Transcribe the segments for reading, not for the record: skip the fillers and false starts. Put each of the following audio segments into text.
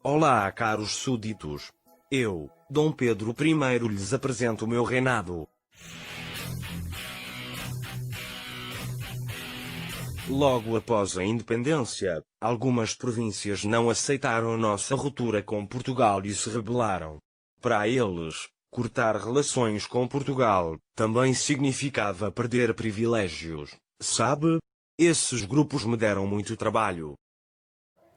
Olá, caros súditos. Eu, Dom Pedro I, lhes apresento o meu reinado. Logo após a independência, algumas províncias não aceitaram nossa ruptura com Portugal e se rebelaram. Para eles, cortar relações com Portugal também significava perder privilégios, sabe? Esses grupos me deram muito trabalho.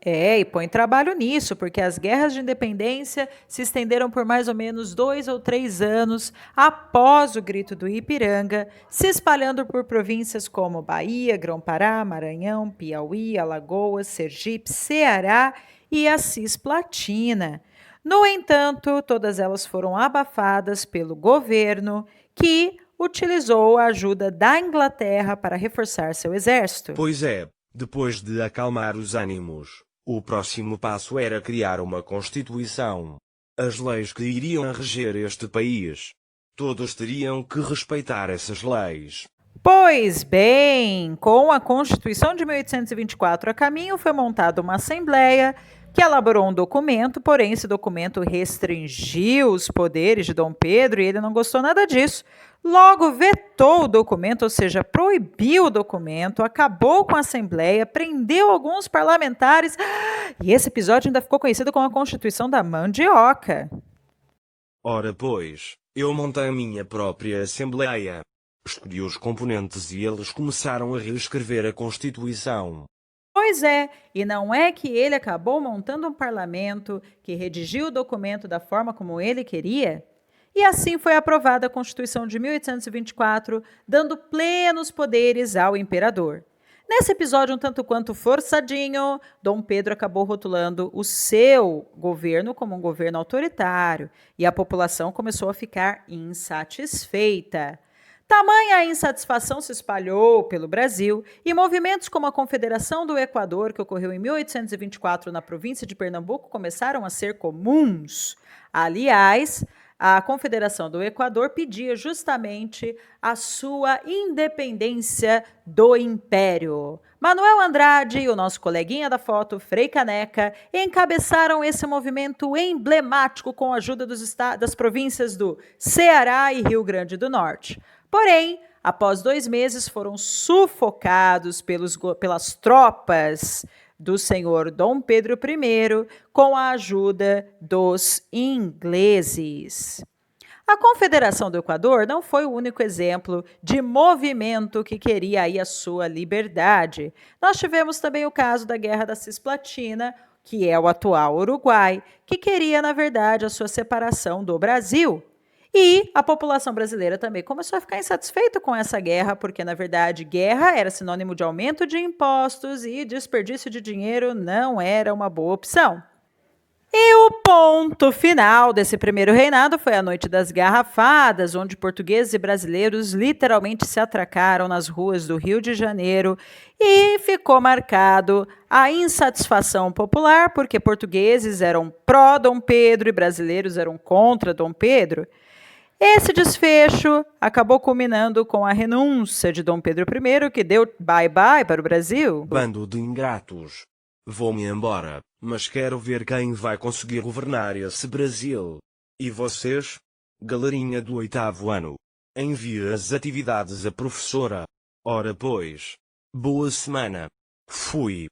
E põe trabalho nisso, porque as guerras de independência se estenderam por mais ou menos 2 ou 3 anos após o Grito do Ipiranga, se espalhando por províncias como Bahia, Grão-Pará, Maranhão, Piauí, Alagoas, Sergipe, Ceará e a Cisplatina. No entanto, todas elas foram abafadas pelo governo, que utilizou a ajuda da Inglaterra para reforçar seu exército. Pois é, depois de acalmar os ânimos, o próximo passo era criar uma Constituição. As leis que iriam reger este país. Todos teriam que respeitar essas leis. Pois bem, com a Constituição de 1824 a caminho, foi montada uma Assembleia que elaborou um documento, porém esse documento restringiu os poderes de Dom Pedro e ele não gostou nada disso. Logo vetou o documento, ou seja, proibiu o documento, acabou com a Assembleia, prendeu alguns parlamentares e esse episódio ainda ficou conhecido como a Constituição da Mandioca. Ora pois, eu montei a minha própria Assembleia. Escolhi os componentes e eles começaram a reescrever a Constituição. Pois é, e não é que ele acabou montando um parlamento que redigiu o documento da forma como ele queria? E assim foi aprovada a Constituição de 1824, dando plenos poderes ao imperador. Nesse episódio um tanto quanto forçadinho, Dom Pedro acabou rotulando o seu governo como um governo autoritário e a população começou a ficar insatisfeita. Tamanha a insatisfação se espalhou pelo Brasil e movimentos como a Confederação do Equador, que ocorreu em 1824 na província de Pernambuco, começaram a ser comuns. Aliás, a Confederação do Equador pedia justamente a sua independência do Império. Manuel Andrade e o nosso coleguinha da foto, Frei Caneca, encabeçaram esse movimento emblemático com a ajuda das províncias do Ceará e Rio Grande do Norte. Porém, após 2 meses, foram sufocados pelas tropas do senhor Dom Pedro I com a ajuda dos ingleses. A Confederação do Equador não foi o único exemplo de movimento que queria aí a sua liberdade. Nós tivemos também o caso da Guerra da Cisplatina, que é o atual Uruguai, que queria, na verdade, a sua separação do Brasil. E a população brasileira também começou a ficar insatisfeita com essa guerra, porque, na verdade, guerra era sinônimo de aumento de impostos e desperdício de dinheiro não era uma boa opção. E o ponto final desse primeiro reinado foi a Noite das Garrafadas, onde portugueses e brasileiros literalmente se atracaram nas ruas do Rio de Janeiro e ficou marcado a insatisfação popular, porque portugueses eram pró-Dom Pedro e brasileiros eram contra Dom Pedro. Esse desfecho acabou culminando com a renúncia de Dom Pedro I, que deu bye-bye para o Brasil. Bando de ingratos. Vou-me embora, mas quero ver quem vai conseguir governar esse Brasil. E vocês? Galerinha do 8º ano. Envie as atividades à professora. Ora pois. Boa semana. Fui.